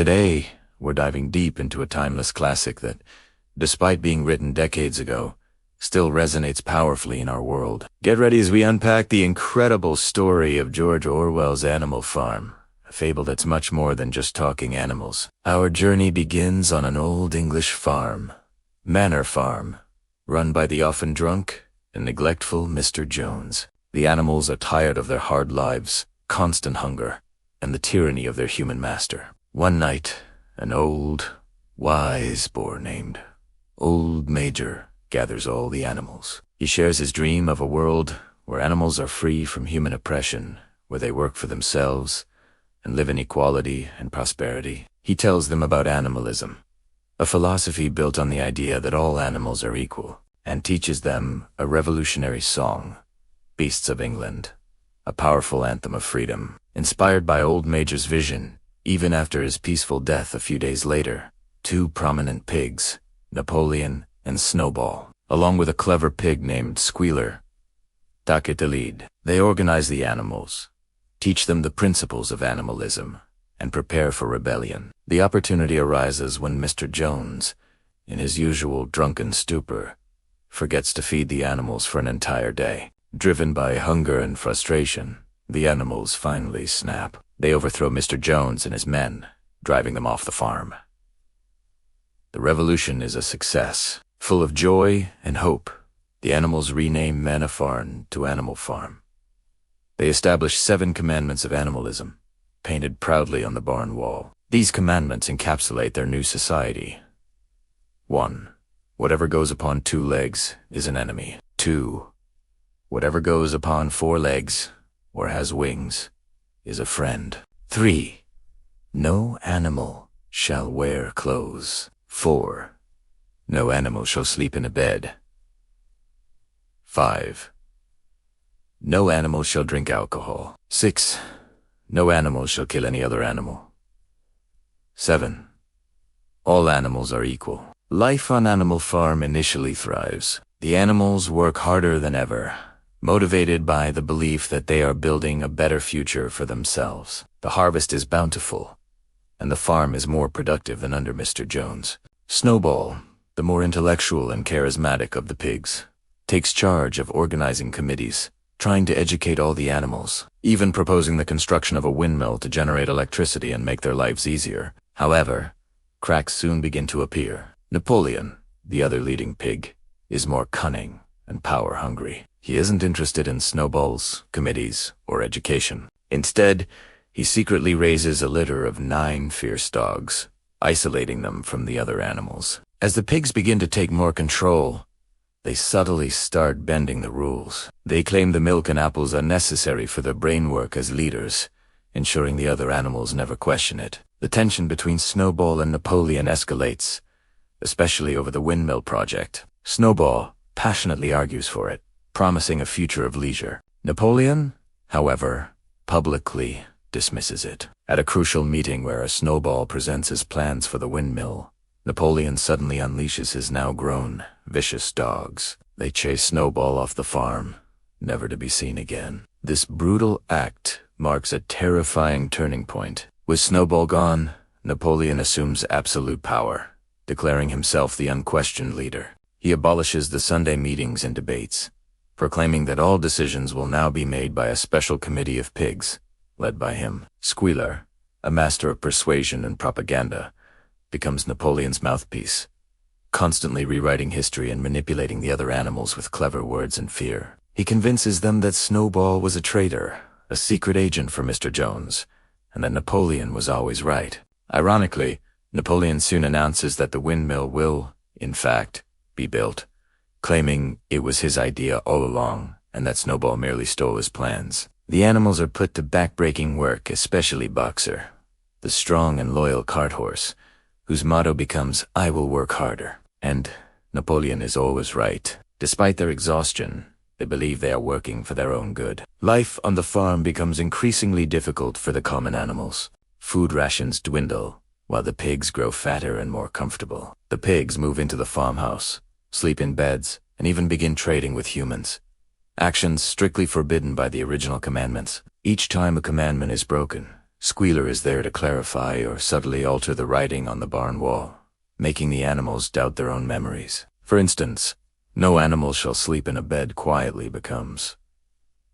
Today, we're diving deep into a timeless classic that, despite being written decades ago, still resonates powerfully in our world. Get ready as we unpack the incredible story of George Orwell's Animal Farm, a fable that's much more than just talking animals. Our journey begins on an old English farm, Manor Farm, run by the often drunk and neglectful Mr. Jones. The animals are tired of their hard lives, constant hunger, and the tyranny of their human master. One night, an old, wise boar named Old Major gathers all the animals. He shares his dream of a world where animals are free from human oppression, where they work for themselves and live in equality and prosperity. He tells them about animalism, a philosophy built on the idea that all animals are equal, and teaches them a revolutionary song, Beasts of England, a powerful anthem of freedom. Inspired by Old Major's vision, even after his peaceful death a few days later, two prominent pigs, Napoleon and Snowball, along with a clever pig named Squealer, take the lead. They organize the animals, teach them the principles of animalism, and prepare for rebellion. The opportunity arises when Mr. Jones, in his usual drunken stupor, forgets to feed the animals for an entire day. Driven by hunger and frustration, the animals finally snap. They overthrow Mr. Jones and his men, driving them off the farm. The revolution is a success. Full of joy and hope, the animals rename Manor Farm to Animal Farm. They establish 7 commandments of animalism, painted proudly on the barn wall. These commandments encapsulate their new society. 1. Whatever goes upon 2 legs is an enemy. 2. Whatever goes upon 4 legs or has wings is a friend. 3. No animal shall wear clothes. 4. No animal shall sleep in a bed. 5. No animal shall drink alcohol. 6. No animal shall kill any other animal. 7. All animals are equal. Life on Animal Farm initially thrives. The animals work harder than ever, motivated by the belief that they are building a better future for themselves. The harvest is bountiful, and the farm is more productive than under Mr. Jones. Snowball, the more intellectual and charismatic of the pigs, takes charge of organizing committees, trying to educate all the animals, even proposing the construction of a windmill to generate electricity and make their lives easier. However, cracks soon begin to appear. Napoleon, the other leading pig, is more cunning and power-hungry. He isn't interested in Snowball's, committees, or education. Instead, he secretly raises a litter of 9 fierce dogs, isolating them from the other animals. As the pigs begin to take more control, they subtly start bending the rules. They claim the milk and apples are necessary for their brain work as leaders, ensuring the other animals never question it. The tension between Snowball and Napoleon escalates, especially over the windmill project. Snowball passionately argues for it, promising a future of leisure. Napoleon, however, publicly dismisses it. At a crucial meeting where Snowball presents his plans for the windmill, Napoleon suddenly unleashes his now grown, vicious dogs. They chase Snowball off the farm, never to be seen again. This brutal act marks a terrifying turning point. With Snowball gone, Napoleon assumes absolute power, declaring himself the unquestioned leader. He abolishes the Sunday meetings and debates, proclaiming that all decisions will now be made by a special committee of pigs, led by him. Squealer, a master of persuasion and propaganda, becomes Napoleon's mouthpiece, constantly rewriting history and manipulating the other animals with clever words and fear. He convinces them that Snowball was a traitor, a secret agent for Mr. Jones, and that Napoleon was always right. Ironically, Napoleon soon announces that the windmill will, in fact, be built, claiming it was his idea all along and that Snowball merely stole his plans. The animals are put to back-breaking work, especially Boxer, the strong and loyal cart horse, whose motto becomes, "I will work harder." And Napoleon is always right. Despite their exhaustion, they believe they are working for their own good. Life on the farm becomes increasingly difficult for the common animals. Food rations dwindle, while the pigs grow fatter and more comfortable. The pigs move into the farmhouse, sleep in beds, and even begin trading with humans. Actions strictly forbidden by the original commandments. Each time a commandment is broken, Squealer is there to clarify or subtly alter the writing on the barn wall, making the animals doubt their own memories. For instance, no animal shall sleep in a bed quietly becomes,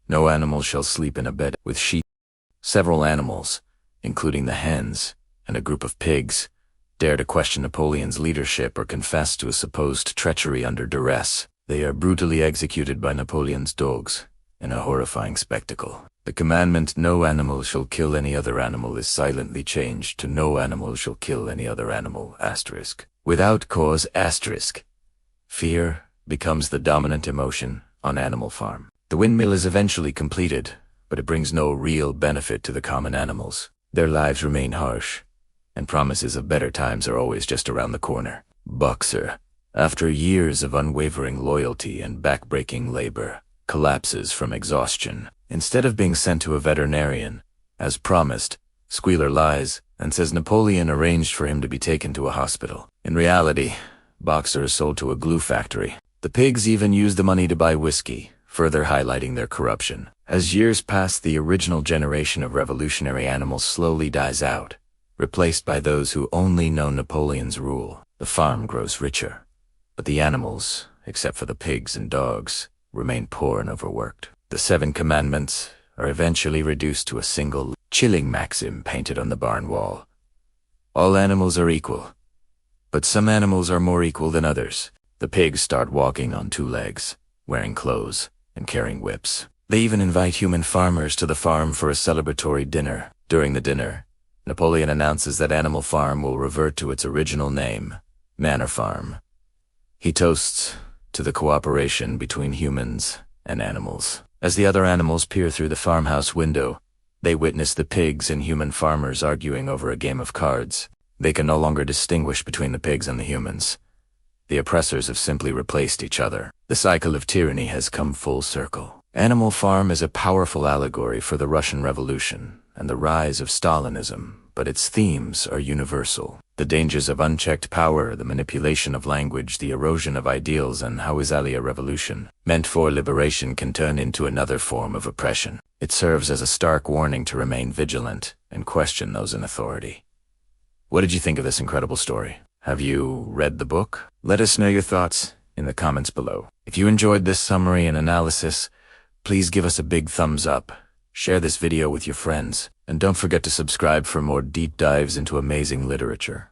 no animal shall sleep in a bed with sheep. Several animals, including the hens and a group of pigs, dare to question Napoleon's leadership or confess to a supposed treachery under duress. They are brutally executed by Napoleon's dogs in a horrifying spectacle. The commandment, no animal shall kill any other animal, is silently changed to no animal shall kill any other animal, asterisk. Without cause, asterisk. Fear becomes the dominant emotion on Animal Farm. The windmill is eventually completed, but it brings no real benefit to the common animals. Their lives remain harsh, and promises of better times are always just around the corner. Boxer, after years of unwavering loyalty and backbreaking labor, collapses from exhaustion. Instead of being sent to a veterinarian, as promised, Squealer lies and says Napoleon arranged for him to be taken to a hospital. In reality, Boxer is sold to a glue factory. The pigs even use the money to buy whiskey, further highlighting their corruption. As years pass, the original generation of revolutionary animals slowly dies out, replaced by those who only know Napoleon's rule. The farm grows richer, but the animals, except for the pigs and dogs, remain poor and overworked. The 7 commandments are eventually reduced to a single, chilling maxim painted on the barn wall. All animals are equal, but some animals are more equal than others. The pigs start walking on 2 legs, wearing clothes, and carrying whips. They even invite human farmers to the farm for a celebratory dinner. During the dinner, Napoleon announces that Animal Farm will revert to its original name, Manor Farm. He toasts to the cooperation between humans and animals. As the other animals peer through the farmhouse window, they witness the pigs and human farmers arguing over a game of cards. They can no longer distinguish between the pigs and the humans. The oppressors have simply replaced each other. The cycle of tyranny has come full circle. Animal Farm is a powerful allegory for the Russian Revolution and the rise of Stalinism, but its themes are universal. The dangers of unchecked power, the manipulation of language, the erosion of ideals, and how easily a revolution meant for liberation can turn into another form of oppression. It serves as a stark warning to remain vigilant and question those in authority. What did you think of this incredible story? Have you read the book? Let us know your thoughts in the comments below. If you enjoyed this summary and analysis, please give us a big thumbs up, share this video with your friends, and don't forget to subscribe for more deep dives into amazing literature.